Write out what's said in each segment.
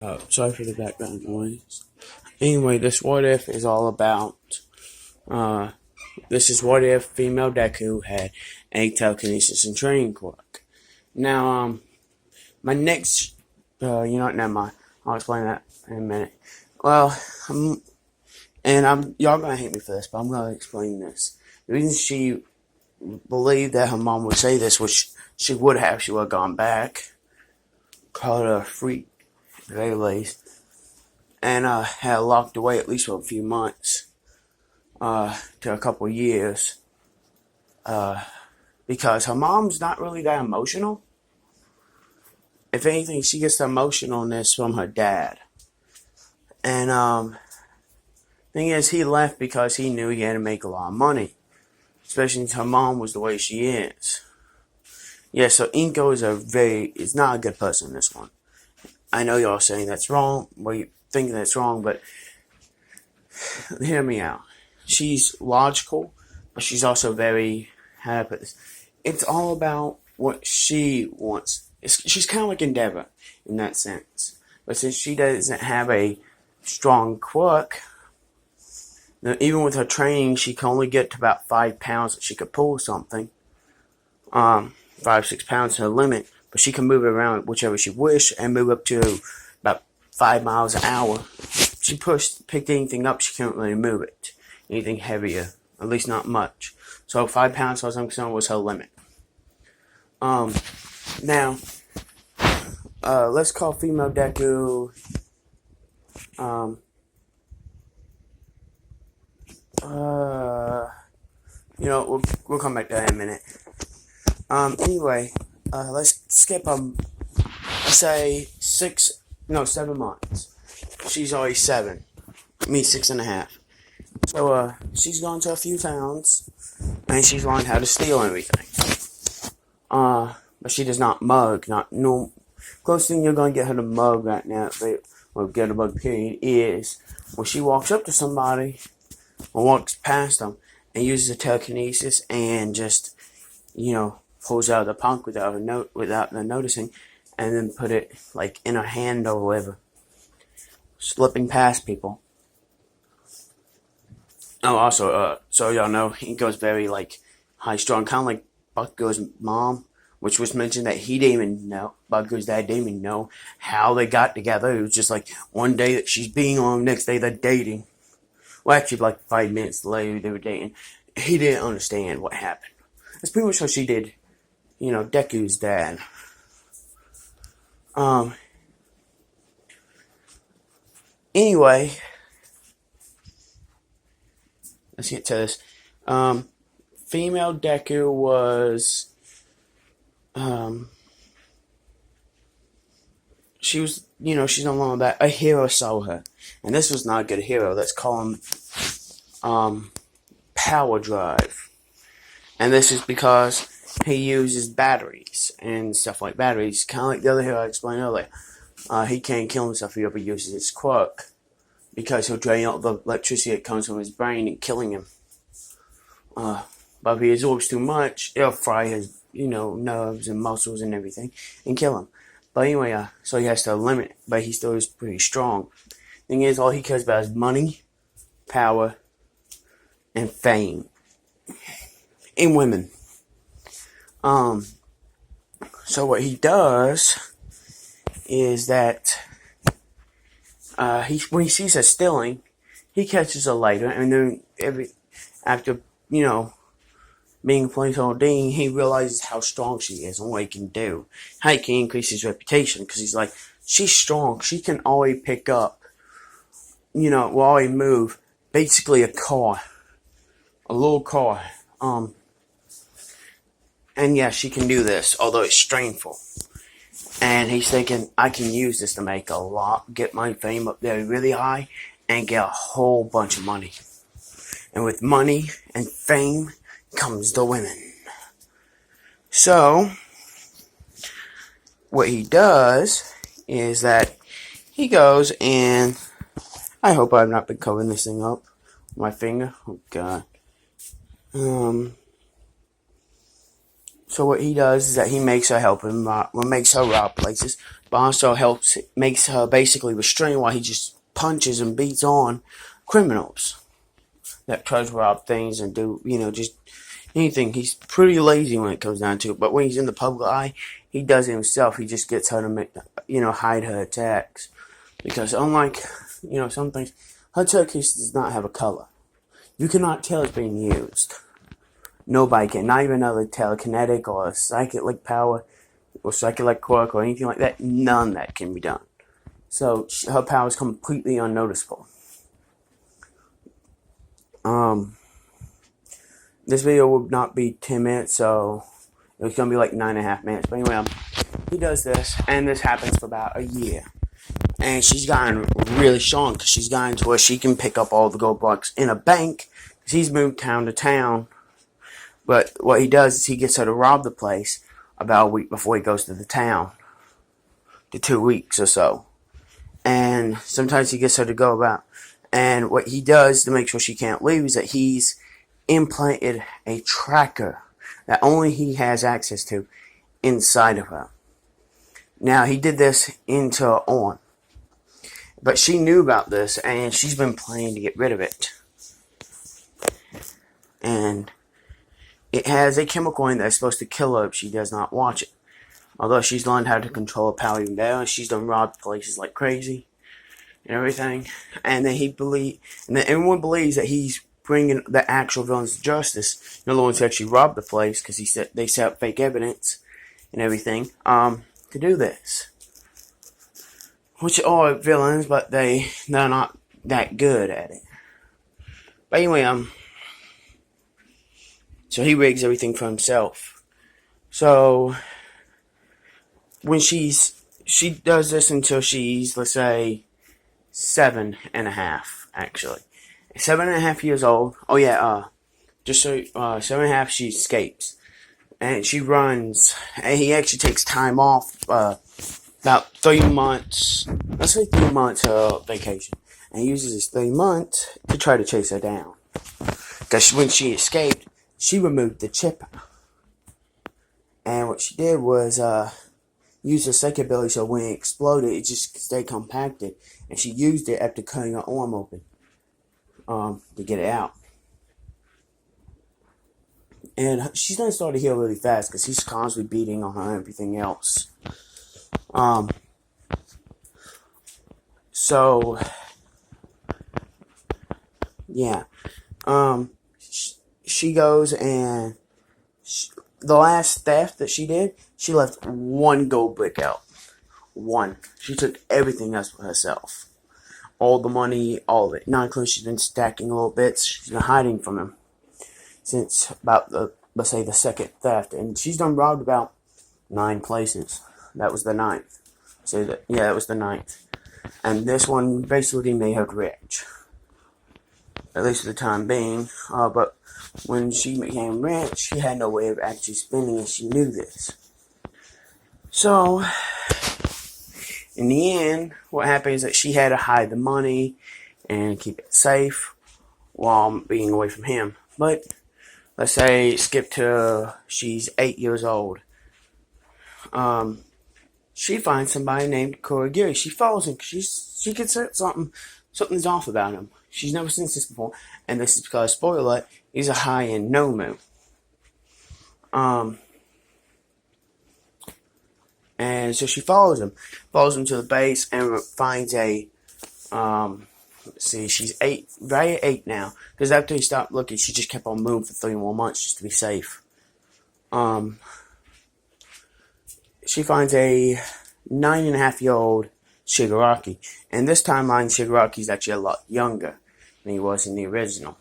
Sorry for the background noise. Anyway, this what if is all about. Uh, this is what if female Deku had a telekinesis and training quirk. Now, my next, never mind. I'll explain that in a minute. Well, y'all gonna hate me for this, but I'm gonna explain this. The reason she believed that her mom would say this, which she would have, she would have gone back, called her a freak, at the very least, and had locked away at least for a few months, to a couple years, because her mom's not really that emotional. If anything, she gets the emotionalness from her dad. And thing is, he left because he knew he had to make a lot of money, especially since her mom was the way she is. Yeah, so Inko is not a good person in this one. I know y'all saying that's wrong, well, you thinking that's wrong, but hear me out. She's logical, but she's also very, how do I put this? It's all about what she wants. She's kind of like Endeavor in that sense. But since she doesn't have a strong quirk, even with her training, she can only get to about 5 pounds that she could pull something. 5-6 pounds is her limit, but she can move it around whichever she wishes and move up to about 5 miles an hour. She picked anything up, she can't really move it. Anything heavier, at least not much. So 5 pounds, as far as I'm concerned, was her limit. Now, let's call female Deku, we'll come back to that in a minute. Anyway, let's skip, say 7 months. She's already 7. Me, 6.5. So, she's gone to a few towns, and she's learned how to steal everything. But she does not mug, closest thing you're gonna get her to mug right now, or get a mug period, is when she walks up to somebody, or walks past them, and uses a telekinesis, and just, pulls out of the punk without them noticing, and then put it, like, in her hand or whatever, slipping past people. Oh, also, so y'all know, he goes very, like, high-strung, kind of like Bucko's mom, which was mentioned that he didn't even know, Bucko's dad didn't even know how they got together. It was just like one day that she's being on, next day they're dating. Well, actually, like 5 minutes later they were dating. He didn't understand what happened. That's pretty much how she did, Deku's dad. Anyway, let's get to this. Female Deku was, she was, she's no longer that. A hero saw her. And this was not a good hero. Let's call him, Power Drive. And this is because he uses batteries and stuff like batteries. Kind of like the other hero I explained earlier. He can't kill himself if he ever uses his quirk, because he'll drain out the electricity that comes from his brain and killing him. But if he absorbs too much, it'll fry his, nerves and muscles and everything, and kill him. But anyway, so he has to limit it, but he still is pretty strong. Thing is, all he cares about is money, power, and fame. And women. So what he does is that, when he sees her stealing, he catches her later, and then after, being placed on Dean, he realizes how strong she is and what he can do. How he can increase his reputation, because he's like, she's strong. She can always pick up, will always move, basically a car. A little car. And yeah, she can do this, although it's strainful. And he's thinking, I can use this to make get my fame up there really high, and get a whole bunch of money. And with money and fame comes the women. So, what he does is that he goes and, I hope I've not been covering this thing up with my finger. Oh god. So what he does is that he makes her help him, makes her rob places but also makes her basically restrained while he just punches and beats on criminals that try to rob things and do, just anything. He's pretty lazy when it comes down to it, but when he's in the public eye, he does it himself. He just gets her to hide her attacks. Because unlike, some things, her telekinesis does not have a color. You cannot tell it's being used. Nobody can. Not even another telekinetic or psychic power or psychic quirk or anything like that. None of that can be done. So her power is completely unnoticeable. This video will not be 10 minutes, so it's going to be like 9.5 minutes. But anyway, he does this, and this happens for about a year. And she's gotten really strong because she's gotten to where she can pick up all the gold blocks in a bank. Because he's moved town to town. But what he does is he gets her to rob the place about a week before he goes to the town. To 2 weeks or so. And sometimes he gets her to go about. And what he does to make sure she can't leave is that he's implanted a tracker that only he has access to inside of her. Now, he did this into her arm. But she knew about this, and she's been planning to get rid of it. And it has a chemical in that's supposed to kill her if she does not watch it. Although she's learned how to control her power even better, she's done robbed places like crazy and everything. And then everyone believes that he's bringing the actual villains to justice. The ones who actually robbed the place, because they set up fake evidence and everything to do this. Which are villains, but they're not that good at it. But anyway, so he rigs everything for himself. So when she does this until she's, let's say, 7.5, actually. 7.5 years old. Oh yeah, just so 7.5, she escapes. And she runs, and he actually takes time off, about 3 months, let's say 3 months vacation, and he uses his 3 months to try to chase her down. Because when she escaped, she removed the chip. And what she did was use her psychic ability so when it exploded, it just stayed compacted. And she used it after cutting her arm open to get it out. And she's going to start to heal really fast because he's constantly beating on her and everything else. So, yeah, she goes and the last theft that she did, she left 1 gold brick out. 1. She took everything else for herself. All the money, all of it. Not including she's been stacking little bits. She's been hiding from him since about let's say the second theft. And she's done robbed about 9 places. That was the 9th. So that was the 9th. And this one basically made her rich. At least for the time being. But when she became rich, she had no way of actually spending it. She knew this. So, in the end, what happened is that she had to hide the money and keep it safe while being away from him. But, let's say, skip to she's 8 years old. She finds somebody named Kurogiri. She follows him because she can sense something's off about him. She's never seen this before, and this is because, spoiler alert, he's a high-end Nomu. And so she follows him to the base, and finds a, let's see, she's 8, right at 8 now, because after he stopped looking, she just kept on moving for 3 more months just to be safe. She finds a 9.5-year-old Shigaraki. And this timeline, Shigaraki is actually a lot younger than he was in the original.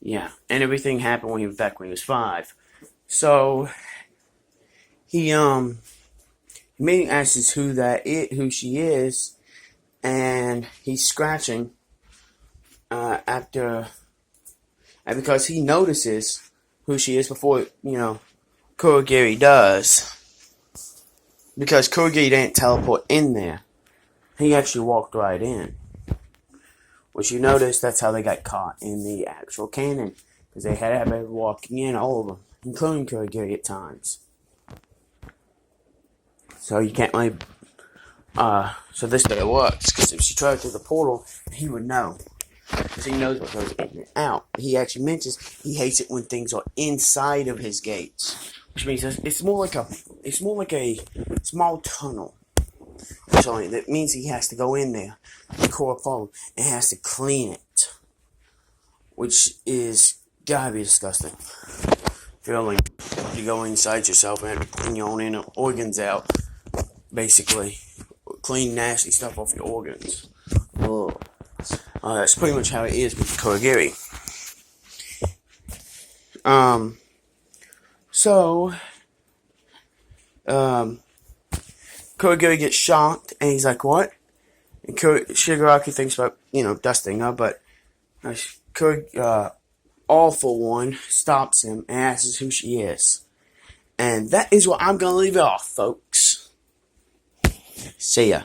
Yeah, and everything happened when he was 5. So he immediately asks who she is, and he's scratching and because he notices who she is before Kurogiri does. Because Kurogiri didn't teleport in there. He actually walked right in. Which you notice, that's how they got caught in the actual canon. Because they had to have everyone walking in, all of them. Including Kurogiri at times. So you can't really, so this way it works, because if she tried through the portal, he would know. Because he knows what goes in and out. He actually mentions he hates it when things are inside of his gates. Which means it's more like a small tunnel. So that means he has to go in there, the core problem, and has to clean it. Which is gotta be disgusting. Feeling you go inside yourself and clean your own inner organs out. Basically. Clean nasty stuff off your organs. Ugh. That's pretty much how it is with Kurogiri. Kurogiri gets shocked, and he's like, what? And Shigaraki thinks about, dusting her, but Awful One stops him and asks who she is. And that is where I'm going to leave it off, folks. See ya.